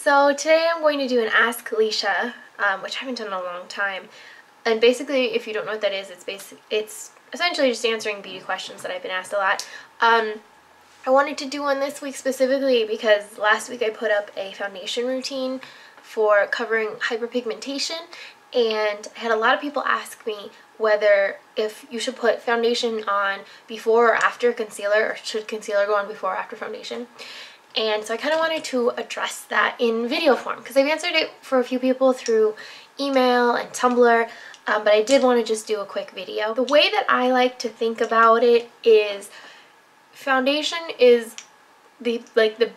So today I'm going to do an Ask Leesha, which I haven't done in a long time. And basically, if you don't know what that is, it's essentially just answering beauty questions that I've been asked a lot. I wanted to do one this week specifically because last week I put up a foundation routine for covering hyperpigmentation, and I had a lot of people ask me whether if you should put foundation on before or after concealer, or should concealer go on before or after foundation. And so I kind of wanted to address that in video form because I've answered it for a few people through email and Tumblr, but I did want to just do a quick video. The way that I like to think about it is foundation is the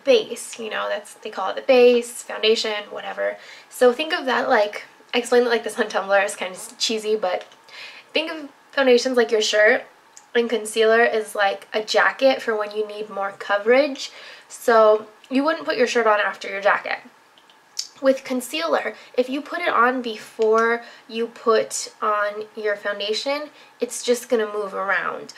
base, you know, they call it the base, foundation, whatever. So think of that like, I explained it like this on Tumblr, it's kind of cheesy, but think of foundations like your shirt, and concealer is like a jacket for when you need more coverage. So you wouldn't put your shirt on after your jacket. With concealer, if you put it on before you put on your foundation, it's just going to move around.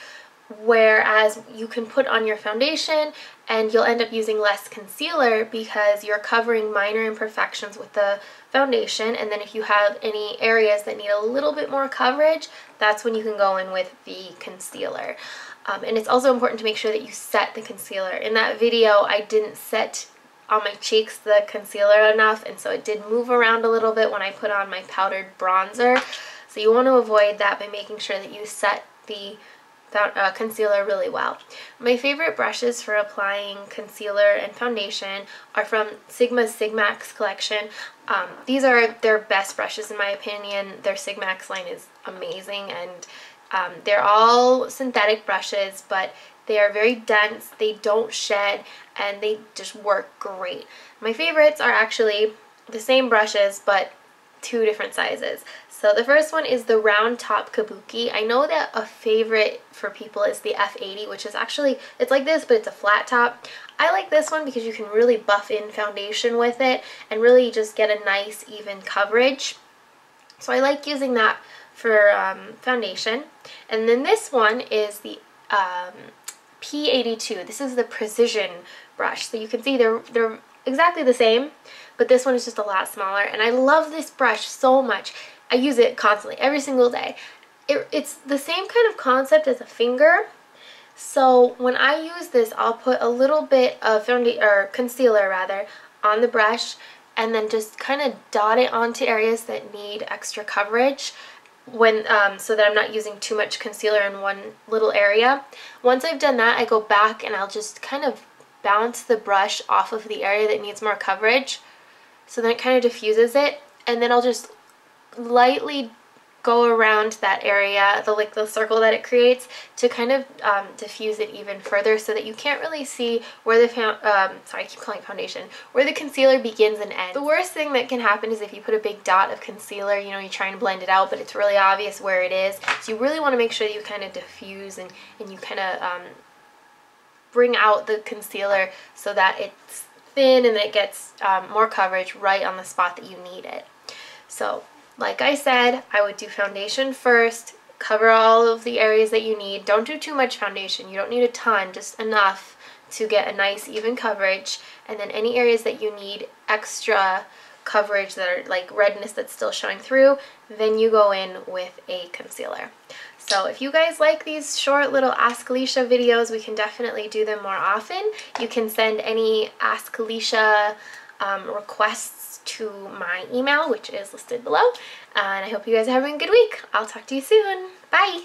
Whereas you can put on your foundation and you'll end up using less concealer because you're covering minor imperfections with the foundation, and then if you have any areas that need a little bit more coverage, that's when you can go in with the concealer. And it's also important to make sure that you set the concealer. In that video, I didn't set on my cheeks the concealer enough, and so it did move around a little bit when I put on my powdered bronzer. So you want to avoid that by making sure that you set the concealer really well. My favorite brushes for applying concealer and foundation are from Sigma's Sigmax collection. These are their best brushes in my opinion. Their Sigmax line is amazing, and they're all synthetic brushes, but they are very dense, they don't shed, and they just work great. My favorites are actually the same brushes, but two different sizes. So the first one is the round top kabuki. I know that a favorite for people is the F80, which is actually, it's like this, but it's a flat top. I like this one because you can really buff in foundation with it and really just get a nice even coverage. So I like using that for foundation. And then this one is the P82. This is the precision brush. So you can see they're exactly the same, but this one is just a lot smaller, and I love this brush so much. I use it constantly, every single day. It's the same kind of concept as a finger. So when I use this, I'll put a little bit of concealer rather on the brush, and then just kind of dot it onto areas that need extra coverage when so that I'm not using too much concealer in one little area. Once I've done that, I go back and I'll just kind of bounce the brush off of the area that needs more coverage, so then it kind of diffuses it, and then I'll just lightly go around that area, the circle that it creates, to kind of diffuse it even further so that you can't really see where the sorry, I keep calling it foundation, where the concealer begins and ends. The worst thing that can happen is if you put a big dot of concealer, you know, you're trying to blend it out, but it's really obvious where it is. So you really want to make sure that you kind of diffuse and you kind of bring out the concealer so that it's thin and that it gets more coverage right on the spot that you need it. So like I said, I would do foundation first, cover all of the areas that you need. Don't do too much foundation. You don't need a ton, just enough to get a nice even coverage. And then any areas that you need extra coverage that are like redness that's still showing through, then you go in with a concealer. So if you guys like these short little Ask Leesha videos, we can definitely do them more often. You can send any Ask Leesha requests to my email, which is listed below. And I hope you guys are having a good week. I'll talk to you soon. Bye!